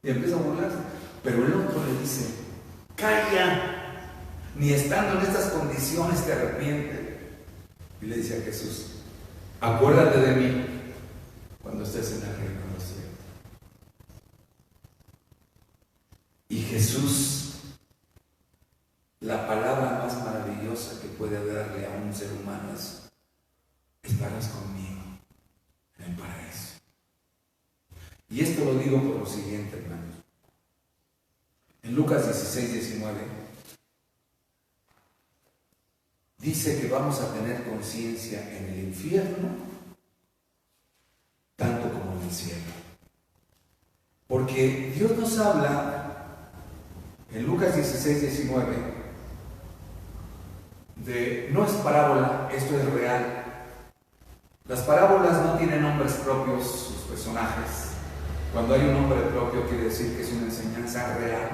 Y empieza a burlarse. Pero el otro le dice: calla, ni estando en estas condiciones te arrepientes. Y le dice a Jesús: acuérdate de mí cuando estés en el reino de los cielos. Y Jesús, la palabra más maravillosa que puede darle a un ser humano es: estarás conmigo en el paraíso. Y esto lo digo por lo siguiente, hermanos. En Lucas 16, 19 dice que vamos a tener conciencia en el infierno tanto como en el cielo. Porque Dios nos habla en Lucas 16, 19 no es parábola, esto es real. Las parábolas no tienen nombres propios, sus personajes. Cuando hay un nombre propio quiere decir que es una enseñanza real.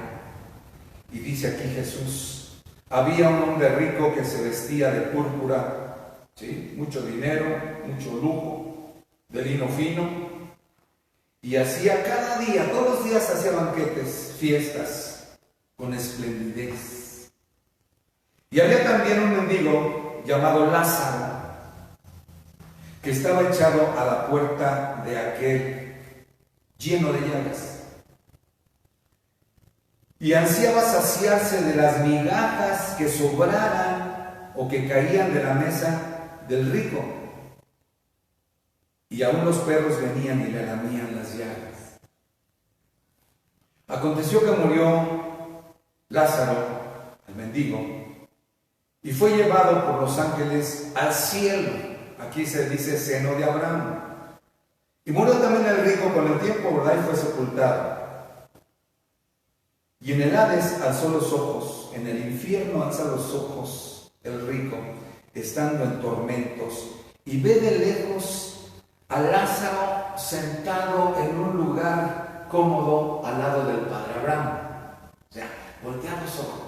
Y dice aquí Jesús: había un hombre rico que se vestía de púrpura, ¿sí? Mucho dinero, mucho lujo, de lino fino, y hacía cada día, todos los días hacía banquetes, fiestas, con esplendidez. Y había también un mendigo llamado Lázaro, que estaba echado a la puerta de aquel, lleno de llagas, y ansiaba saciarse de las migajas que sobraran o que caían de la mesa del rico. Y aún los perros venían y le lamían las llagas. Aconteció que murió Lázaro, el mendigo, y fue llevado por los ángeles al cielo. Aquí se dice seno de Abraham. Y murió también el rico con el tiempo, ¿verdad? Y fue sepultado. Y en el Hades alzó los ojos, en el infierno alza los ojos el rico, estando en tormentos, y ve de lejos a Lázaro sentado en un lugar cómodo al lado del padre Abraham. O sea, voltea los ojos.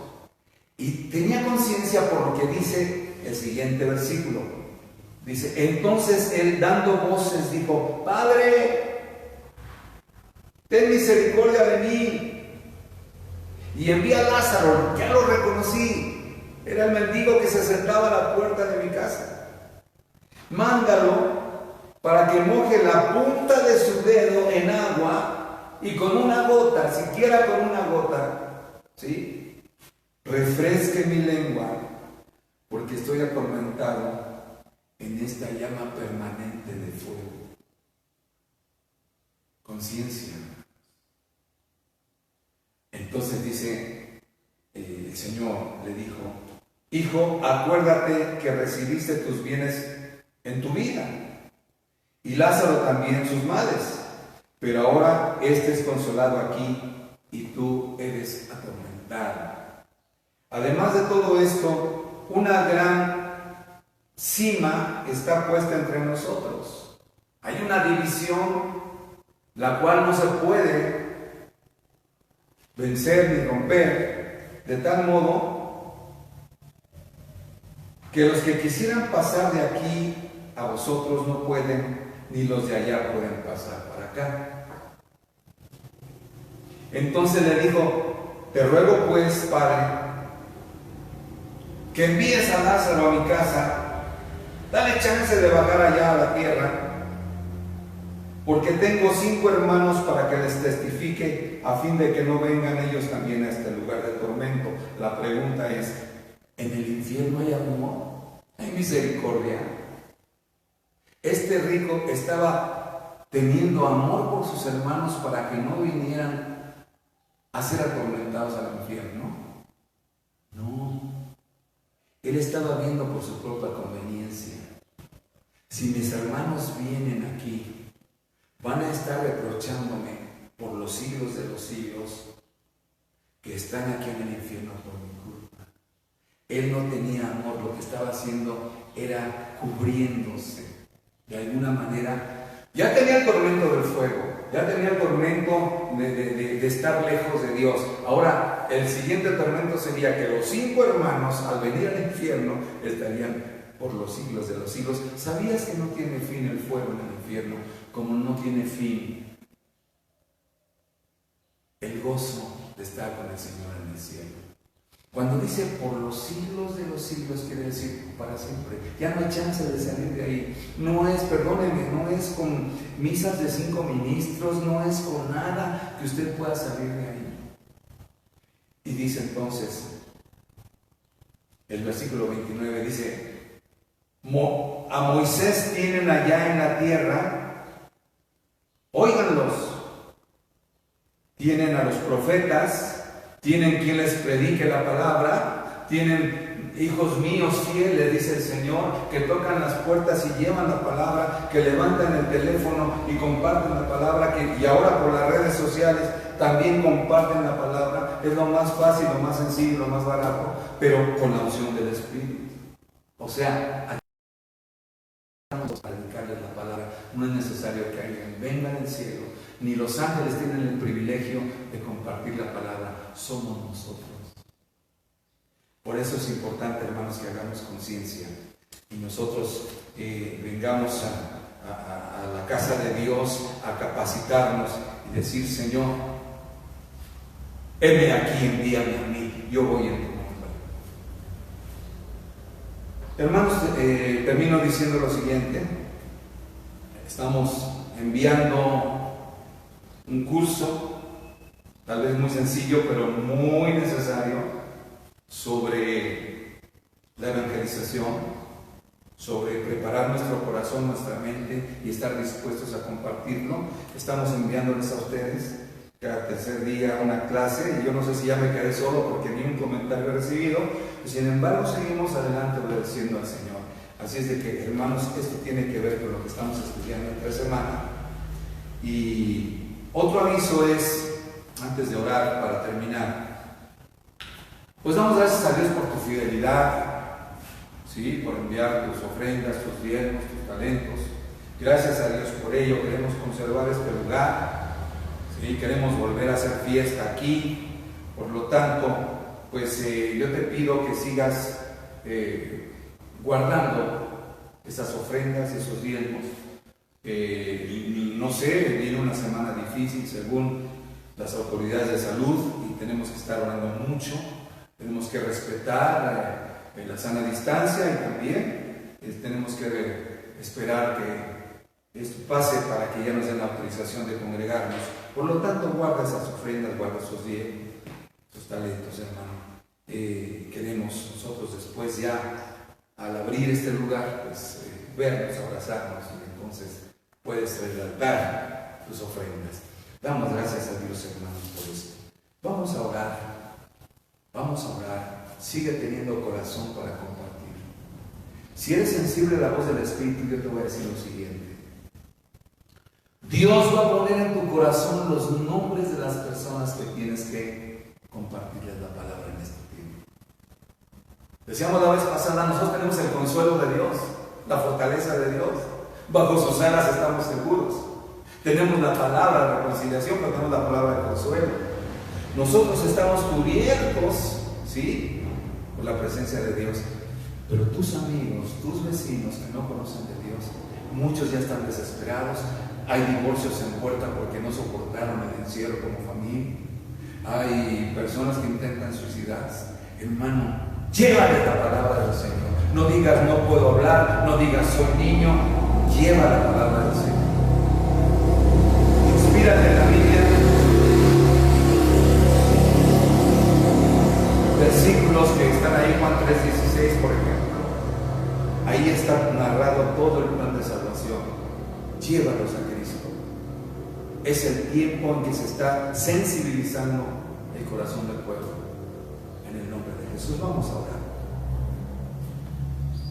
Y tenía conciencia por lo que dice el siguiente versículo. Dice: entonces él, dando voces, dijo: Padre, ten misericordia de mí y envía a Lázaro. Ya lo reconocí, era el mendigo que se sentaba a la puerta de mi casa. Mándalo para que moje la punta de su dedo en agua y con una gota, siquiera con una gota, ¿sí?, refresque mi lengua, porque estoy atormentado en esta llama permanente de fuego. Conciencia. Entonces dice, el Señor le dijo: hijo, acuérdate que recibiste tus bienes en tu vida, y Lázaro también sus males, pero ahora este es consolado aquí y tú eres atormentado. Además de todo esto, una gran cima está puesta entre nosotros. Hay una división la cual no se puede vencer ni romper, de tal modo que los que quisieran pasar de aquí a vosotros no pueden, ni los de allá pueden pasar para acá. Entonces le dijo: te ruego pues, Padre, que envíes a Lázaro a mi casa, dale chance de bajar allá a la tierra, porque tengo 5 hermanos para que les testifique, a fin de que no vengan ellos también a este lugar de tormento. La pregunta es: ¿en el infierno hay amor? ¿Hay misericordia? Este rico estaba teniendo amor por sus hermanos para que no vinieran a ser atormentados al infierno. No. Él estaba viendo por su propia conveniencia. Si mis hermanos vienen aquí, van a estar reprochándome por los siglos de los siglos que están aquí en el infierno por mi culpa. Él no tenía amor, lo que estaba haciendo era cubriéndose de alguna manera. Ya tenía el tormento del fuego, ya tenía el tormento de estar lejos de Dios. Ahora, el siguiente tormento sería que los 5 hermanos, al venir al infierno, estarían por los siglos de los siglos. ¿Sabías que no tiene fin el fuego en el infierno? Como no tiene fin el gozo de estar con el Señor en el cielo. Cuando dice por los siglos de los siglos, quiere decir para siempre. Ya no hay chance de salir de ahí. No es, perdónenme, no es con misas de 5 ministros, no es con nada que usted pueda salir de ahí. Y dice entonces, el versículo 29 dice, a Moisés tienen allá en la tierra, óiganlos, tienen a los profetas, tienen quien les predique la palabra, tienen hijos míos fieles, dice el Señor, que tocan las puertas y llevan la palabra, que levantan el teléfono y comparten la palabra, y ahora por las redes sociales también comparten la palabra. Es lo más fácil, lo más sencillo, lo más barato, pero con la unción del Espíritu. O sea, aquí estamos para predicarles la palabra. No es necesario que alguien venga del cielo, ni los ángeles tienen el privilegio de compartir la palabra, somos nosotros. Por eso es importante, hermanos, que hagamos conciencia y nosotros vengamos a la casa de Dios a capacitarnos y decir, Señor, heme aquí, envíame a mí, yo voy en tu nombre. Hermanos, termino diciendo lo siguiente. Estamos enviando un curso, tal vez muy sencillo, pero muy necesario, sobre la evangelización, sobre preparar nuestro corazón, nuestra mente y estar dispuestos a compartirlo. Estamos enviándoles a ustedes cada tercer día una clase, y yo no sé si ya me quedé solo porque ni un comentario he recibido, sin embargo seguimos adelante obedeciendo al Señor. Así es de que, hermanos, esto tiene que ver con lo que estamos estudiando entre semana. Y otro aviso es, antes de orar, para terminar, pues damos gracias a Dios por tu fidelidad, ¿sí? Por enviar tus ofrendas, tus diezmos, tus talentos. Gracias a Dios por ello. Queremos conservar este lugar, ¿sí? Queremos volver a hacer fiesta aquí. Por lo tanto, pues yo te pido que sigas guardando esas ofrendas, esos diezmos. No sé, viene una semana difícil según las autoridades de salud y tenemos que estar orando mucho. Tenemos que respetar la sana distancia y también tenemos que esperar que esto pase para que ya nos den la autorización de congregarnos. Por lo tanto, guarda esas ofrendas, guarda esos diezmos, esos talentos, hermano. Queremos nosotros después ya, al abrir este lugar, pues vernos, abrazarnos, y entonces puedes dar tus ofrendas. Damos gracias a Dios, hermanos, por esto. Vamos a orar. Vamos a orar. Sigue teniendo corazón para compartir. Si eres sensible a la voz del Espíritu, yo te voy a decir lo siguiente. Dios va a poner en tu corazón los nombres de las personas que tienes que compartirles la palabra en este tiempo. Decíamos la vez pasada, nosotros tenemos el consuelo de Dios, la fortaleza de Dios. Bajo sus alas estamos seguros. Tenemos la palabra de reconciliación, pero tenemos la palabra de consuelo. Nosotros estamos cubiertos, ¿sí?, por la presencia de Dios. Pero tus amigos, tus vecinos que no conocen de Dios, muchos ya están desesperados. Hay divorcios en puerta porque no soportaron el encierro como familia. Hay personas que intentan suicidarse. Hermano, llévale la palabra del Señor. No digas no puedo hablar, no digas soy niño. Lleva la palabra del Señor. Inspírate en la Biblia. Versículos que están ahí, Juan 3:16, por ejemplo. Ahí está narrado todo el plan de salvación. Llévalos a Cristo. Es el tiempo en que se está sensibilizando el corazón del pueblo. En el nombre de Jesús vamos a orar.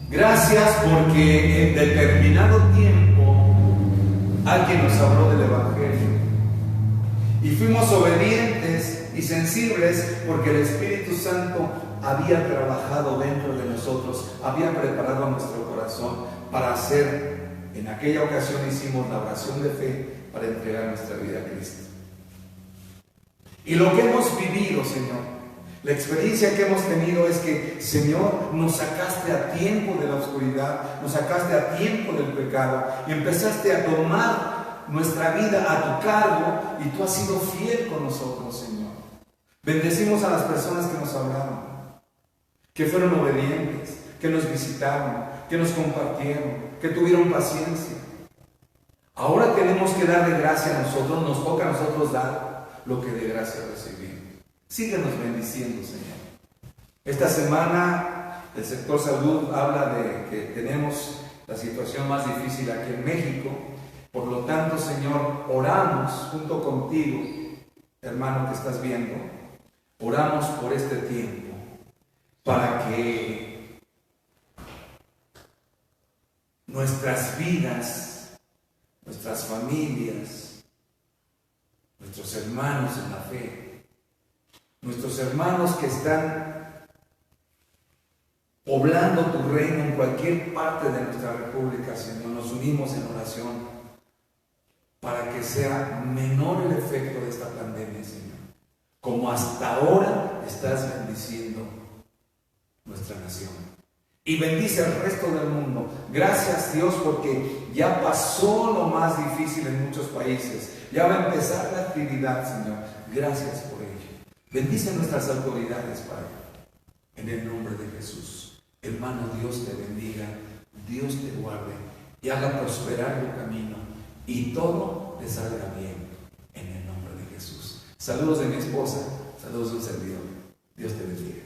Gracias porque en determinado tiempo alguien nos habló del Evangelio y fuimos obedientes y sensibles porque el Espíritu Santo había trabajado dentro de nosotros, había preparado nuestro corazón para hacer en aquella ocasión hicimos la oración de fe para entregar nuestra vida a Cristo. Y lo que hemos vivido, Señor, la experiencia que hemos tenido es que, Señor, nos sacaste a tiempo de la oscuridad, nos sacaste a tiempo del pecado y empezaste a tomar nuestra vida a tu cargo y tú has sido fiel con nosotros, Señor. Bendecimos a las personas que nos hablaron, que fueron obedientes, que nos visitaron, que nos compartieron, que tuvieron paciencia. Ahora tenemos que darle gracia a nosotros, nos toca a nosotros dar lo que de gracia recibimos. Síguenos bendiciendo, Señor. Esta semana el sector salud habla de que tenemos la situación más difícil aquí en México. Por lo tanto, Señor, oramos junto contigo, hermano que estás viendo, oramos por este tiempo para que nuestras vidas, nuestras familias, nuestros hermanos en la fe, nuestros hermanos que están poblando tu reino en cualquier parte de nuestra república, Señor, nos unimos en oración para que sea menor el efecto de esta pandemia, Señor, como hasta ahora estás bendiciendo nuestra nación. Y bendice al resto del mundo. Gracias, Dios, porque ya pasó lo más difícil en muchos países. Ya va a empezar la actividad, Señor. Gracias por ello. Bendice nuestras autoridades, Padre, en el nombre de Jesús. Hermano, Dios te bendiga, Dios te guarde y haga prosperar tu camino y todo te salga bien en el nombre de Jesús. Saludos de mi esposa, saludos de un servidor. Dios te bendiga.